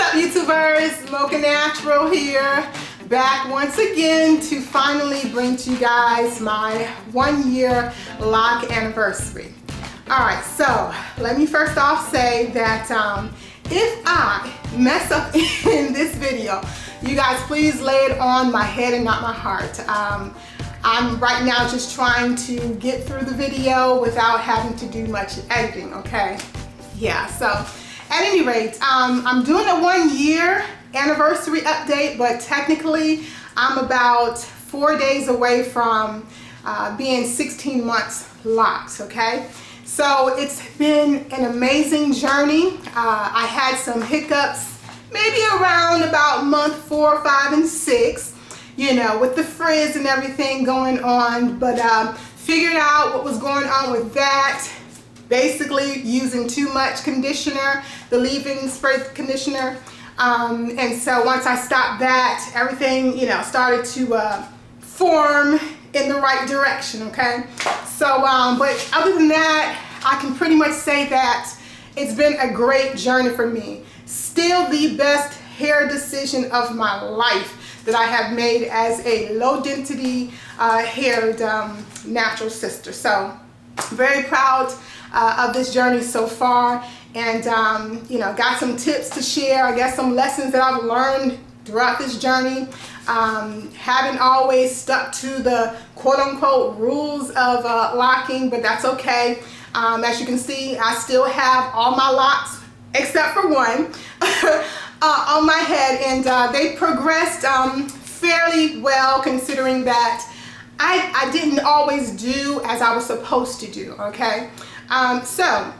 up, YouTubers? Mocha Natural here, back once again to finally bring to you guys my 1 year lock anniversary. Alright, so let me first off say that if I mess up in this video, you guys please lay it on my head and not my heart. I'm right now just trying to get through the video without having to do much editing, okay? Yeah, so at any rate, I'm doing a 1 year anniversary update, but technically I'm about 4 days away from being 16 months locked, okay? So it's been an amazing journey. I had some hiccups maybe around about month 4, 5, and 6, you know, with the frizz and everything going on, but figured out what was going on with that. Basically using too much conditioner, the leave-in spray conditioner, and so once I stopped that, everything, you know, started to form in the right direction, okay? So but other than that, I can pretty much say that it's been a great journey for me. Still the best hair decision of my life that I have made as a low density haired natural sister. So very proud of this journey so far, and you know, got some tips to share. I guess some lessons that I've learned throughout this journey. Haven't always stuck to the quote-unquote rules of locking, but that's okay. As you can see, I still have all my locks except for one on my head, and they progressed fairly well, considering that I didn't always do as I was supposed to do, okay? So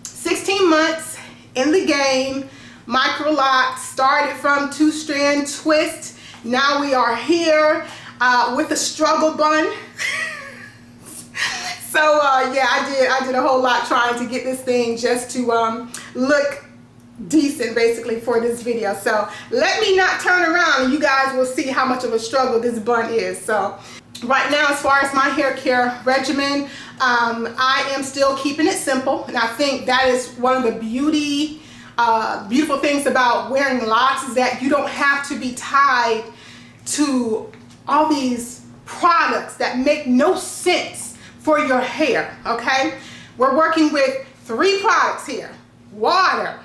16 months in the game, Microlocs, started from 2-strand twist. Now we are here with a struggle bun. So yeah, I did a whole lot trying to get this thing just to look decent basically for this video. So let me not turn around and you guys will see how much of a struggle this bun is. So right now, as far as my hair care regimen, I am still keeping it simple, and I think that is one of the beautiful things about wearing locks, is that you don't have to be tied to all these products that make no sense for your hair, okay? We're working with 3 products here: water,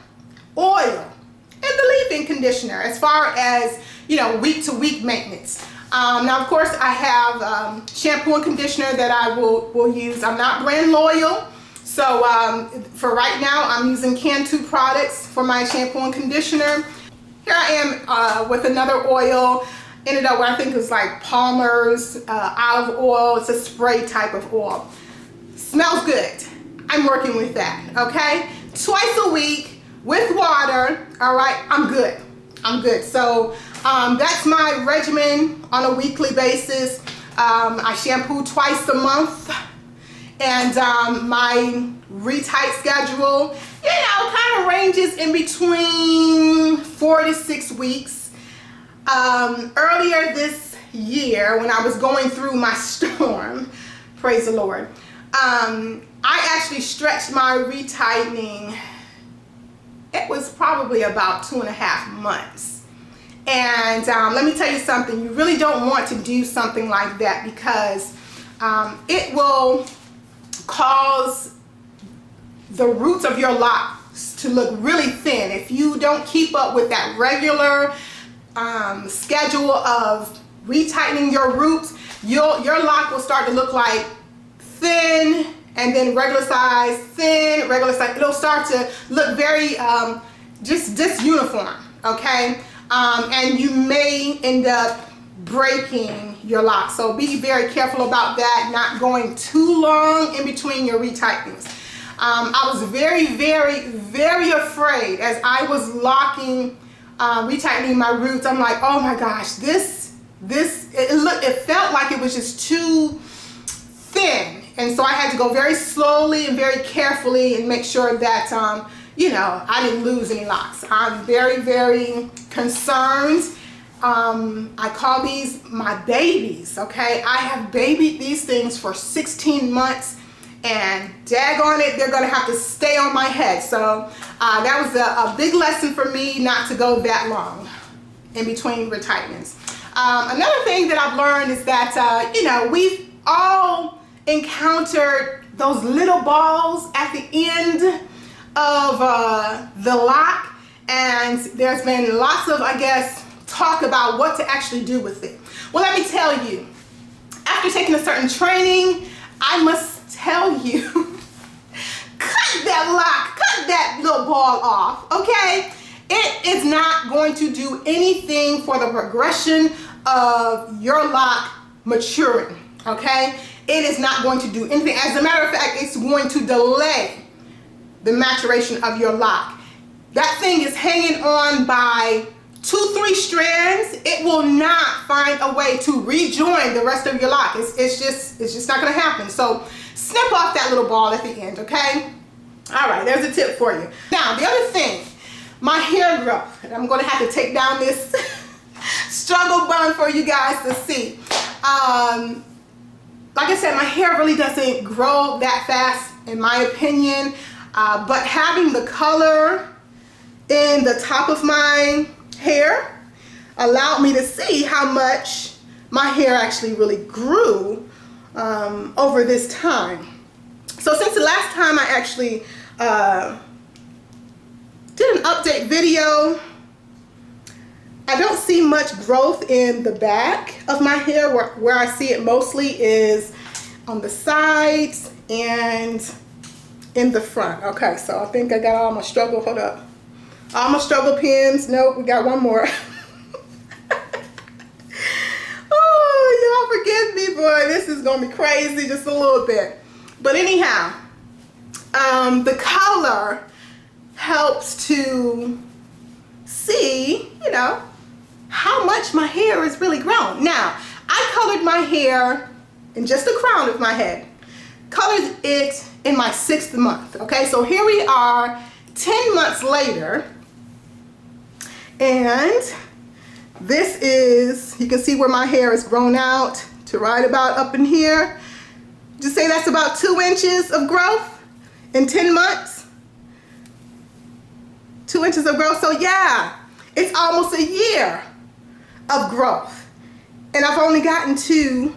oil, and the leave-in conditioner, as far as, you know, week-to-week maintenance. Now, of course, I have shampoo and conditioner that I will use. I'm not brand loyal, so for right now, I'm using Cantu products for my shampoo and conditioner. Here I am with another oil. Ended up with, I think it was like Palmer's olive oil. It's a spray type of oil. Smells good. I'm working with that, okay? Twice a week with water, all right? I'm good. I'm good. So that's my regimen on a weekly basis. I shampoo twice a month, and my retight schedule, you know, kind of ranges in between 4 to 6 weeks. Earlier this year, when I was going through my storm, praise the Lord, I actually stretched my retightening. It was probably about 2.5 months. And let me tell you something, you really don't want to do something like that, because it will cause the roots of your locks to look really thin. If you don't keep up with that regular schedule of retightening your roots, your lock will start to look like thin, and then regular size, thin, regular size. It'll start to look very just disuniform, okay? And you may end up breaking your lock. So be very careful about that, not going too long in between your retightenings. I was very, very, very afraid as I was locking, retightening my roots. I'm like, oh my gosh, it felt like it was just too thin. And so I had to go very slowly and very carefully and make sure that, you know, I didn't lose any locks. I'm very, very concerned. I call these my babies, okay? I have babied these things for 16 months, and daggone it, they're gonna have to stay on my head. So that was a big lesson for me not to go that long in between retirements. Another thing that I've learned is that, you know, we've all encountered those little balls at the end of the lock, and there's been lots of, I guess, talk about what to actually do with it. Well, let me tell you, after taking a certain training, I must tell you, cut that lock, cut that little ball off, okay? It is not going to do anything for the progression of your lock maturing, okay? It is not going to do anything. As a matter of fact, it's going to delay the maturation of your lock. That thing is hanging on by 2-3 strands. It will not find a way to rejoin the rest of your lock. It's just not gonna happen. So snip off that little ball at the end, okay? All right, there's a tip for you. Now, the other thing, my hair growth, and I'm gonna have to take down this struggle bun for you guys to see. Like I said, my hair really doesn't grow that fast, in my opinion, but having the color in the top of my hair allowed me to see how much my hair actually really grew over this time. So since the last time I actually did an update video, I don't see much growth in the back of my hair. Where I see it mostly is on the sides and in the front. Okay, so I think I got all my struggle, hold up. All my struggle pins. Nope, we got one more. Oh, y'all forgive me, boy. This is gonna be crazy just a little bit. But anyhow, the color helps to see, you know, how much my hair is really grown. Now, I colored my hair in just the crown of my head. Colored it in my 6th month. Okay, so here we are 10 months later. And this is, you can see where my hair is grown out to right about up in here. Just say that's about 2 inches of growth in 10 months. 2 inches of growth. So yeah, it's almost a year of growth. And I've only gotten 2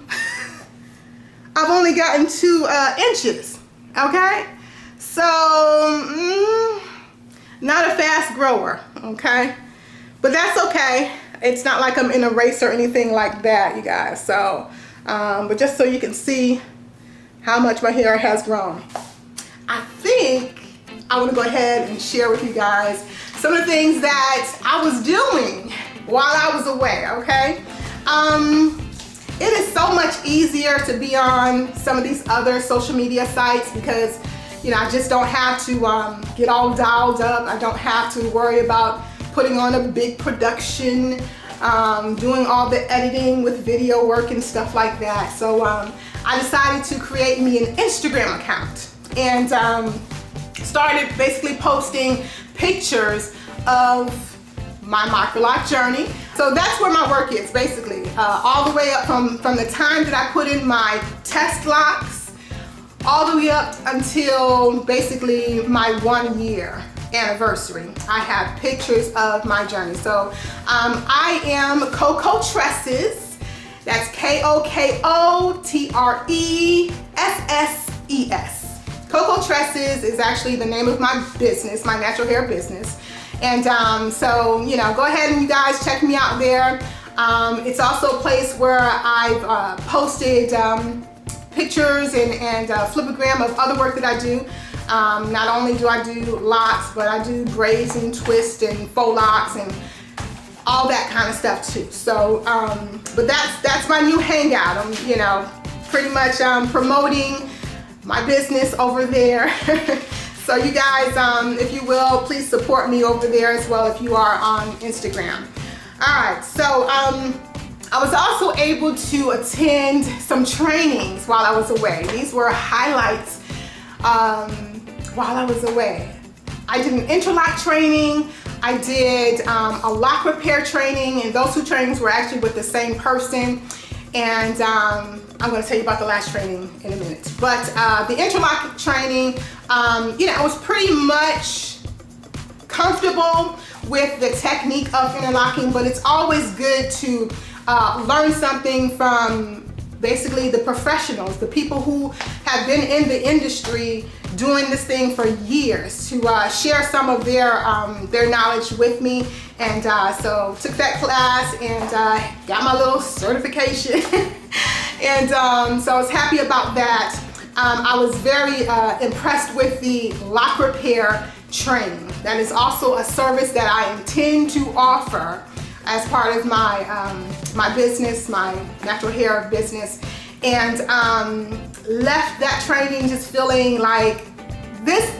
inches, okay? So, not a fast grower, okay? But that's okay. It's not like I'm in a race or anything like that, you guys. So, but just so you can see how much my hair has grown. I think I want to go ahead and share with you guys some of the things that I was doing while I was away, okay? It is so much easier to be on some of these other social media sites because, you know, I just don't have to get all dialed up. I don't have to worry about putting on a big production, doing all the editing with video work and stuff like that. So I decided to create me an Instagram account and started basically posting pictures of my Microloc journey. So that's where my work is basically, all the way up from the time that I put in my test locks all the way up until basically my 1 year anniversary. I have pictures of my journey. So I am Coco Tresses. That's KOKOTRESSES. Coco Tresses is actually the name of my business, my natural hair business. And so, you know, go ahead and you guys check me out there. It's also a place where I've posted pictures and flipogram of other work that I do. Not only do I do locks, but I do braids and twists and faux locks and all that kind of stuff too. So, but that's my new hangout. I'm, you know, pretty much promoting my business over there. So you guys, if you will, please support me over there as well if you are on Instagram. All right, so I was also able to attend some trainings while I was away. These were highlights while I was away. I did an interlock training. I did a lock repair training, and those 2 trainings were actually with the same person. And I'm going to tell you about the latch training in a minute. But the interlock training, you know, I was pretty much comfortable with the technique of interlocking, but it's always good to learn something from basically the professionals, the people who have been in the industry doing this thing for years, to share some of their knowledge with me. And so took that class and got my little certification. And so I was happy about that. I was very impressed with the lock repair training. That is also a service that I intend to offer as part of my my business, my natural hair business, and left that training just feeling like this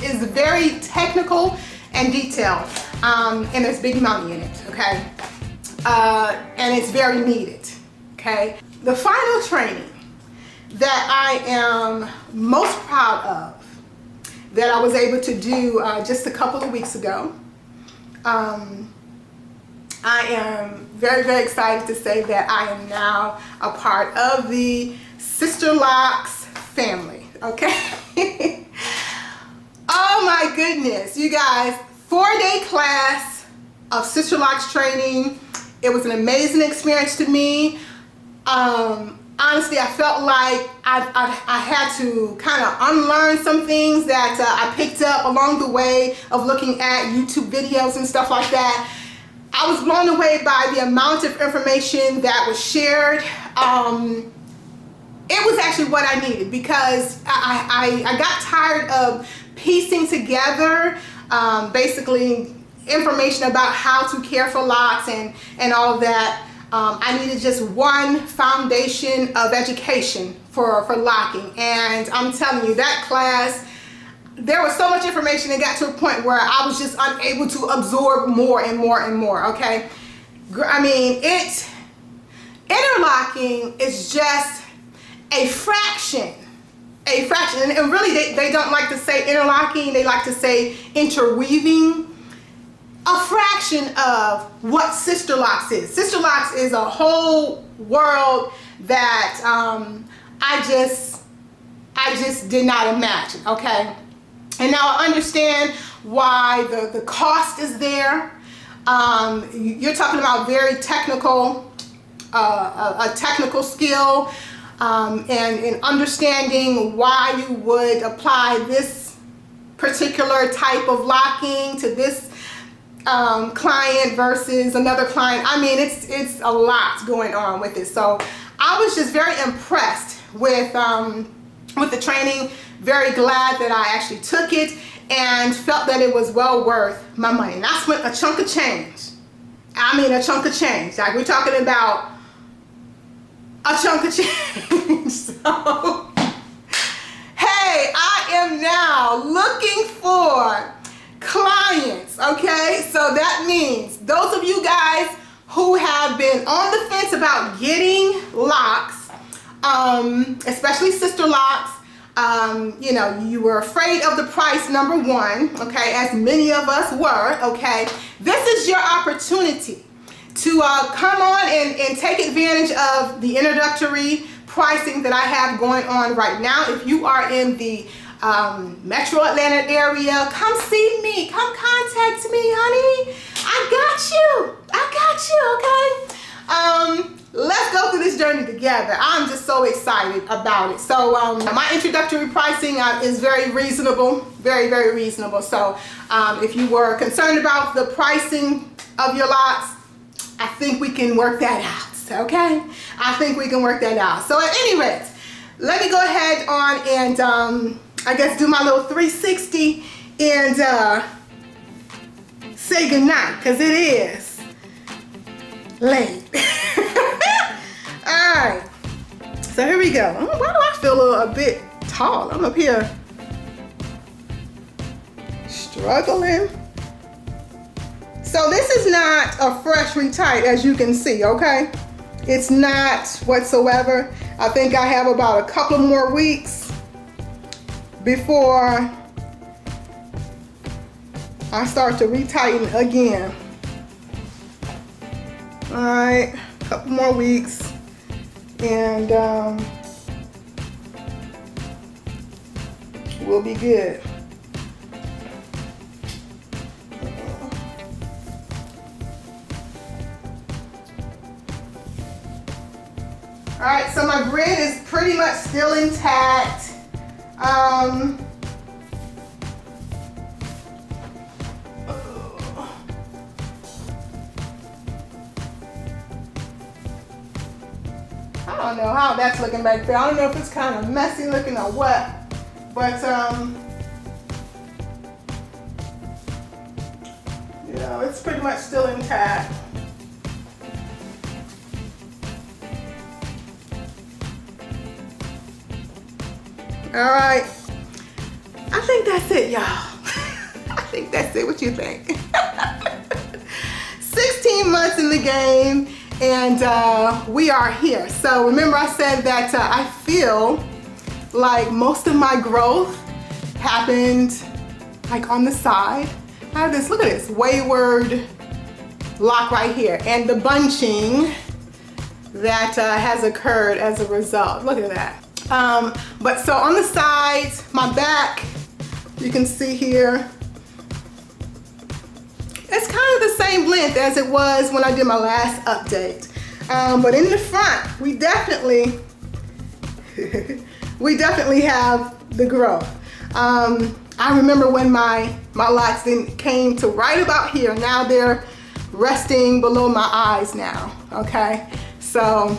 is very technical and detailed, and there's big money in it, okay, and it's very needed, okay. The final training that I am most proud of, that I was able to do just a couple of weeks ago. I am very, very excited to say that I am now a part of the Sister Locks family, okay? Oh my goodness, you guys, 4-day class of Sister Locks training. It was an amazing experience to me. Honestly, I felt like I had to kind of unlearn some things that I picked up along the way of looking at YouTube videos and stuff like that. I was blown away by the amount of information that was shared. It was actually what I needed, because I got tired of piecing together basically information about how to care for locks and all of that. I needed just one foundation of education for locking, and I'm telling you, that class, there was so much information, it got to a point where I was just unable to absorb more and more and more, okay? I mean, interlocking is just a fraction, and really they don't like to say interlocking, they like to say interweaving. A fraction of what Sister Locks is. Sister Locks is a whole world that I just did not imagine, okay? And now I understand why the cost is there. You're talking about very technical, a technical skill, and in understanding why you would apply this particular type of locking to this client versus another client. I mean, it's a lot going on with it. So I was just very impressed with the training, very glad that I actually took it, and felt that it was well worth my money. And I spent a chunk of change. I mean, a chunk of change. Like, we're talking about a chunk of change. So, hey, I am now looking for clients, okay? So that means those of you guys who have been on the fence about getting locks, especially Sister Locks, you know, you were afraid of the price, number one, okay, as many of us were, okay? This is your opportunity to come on and take advantage of the introductory pricing that I have going on right now. If you are in the Metro Atlanta area, come see me, come contact me, honey. I got you, okay? Let's go through this journey together. I'm just so excited about it. So my introductory pricing is very reasonable, very, very reasonable. So if you were concerned about the pricing of your locks, I think we can work that out, okay? I think we can work that out. So at any rate, let me go ahead on and I guess do my little 360 and say goodnight, because it is late. Alright, so here we go. Why do I feel a bit tall? I'm up here struggling. So this is not a fresh retight, as you can see, okay? It's not whatsoever. I think I have about a couple more weeks before I start to retighten again. All right, a couple more weeks. and we'll be good. All right, so my grid is pretty much still intact. I don't know how that's looking back there. I don't know if it's kind of messy looking or what, but you know, it's pretty much still intact. All right, I think that's it, y'all. I think that's it. What you think? 16 months in the game, and we are here. So remember I said that I feel like most of my growth happened like on the side. I have this, look at this, wayward lock right here, and the bunching that has occurred as a result. Look at that. But so on the sides, my back, you can see here, it's kind of the same length as it was when I did my last update. But in the front, we definitely have the growth. I remember when my locks came to right about here. Now they're resting below my eyes now, okay? So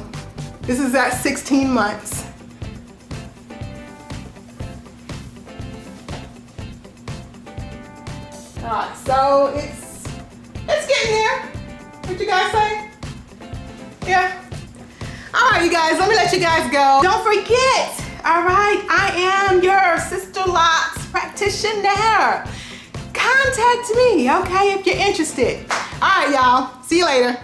this is at 16 months. All right, so it's getting there. What you guys say? Yeah. All right, you guys, let me let you guys go. Don't forget, all right, I am your Sister Locks practitioner. Contact me, okay, if you're interested. All right, y'all, see you later.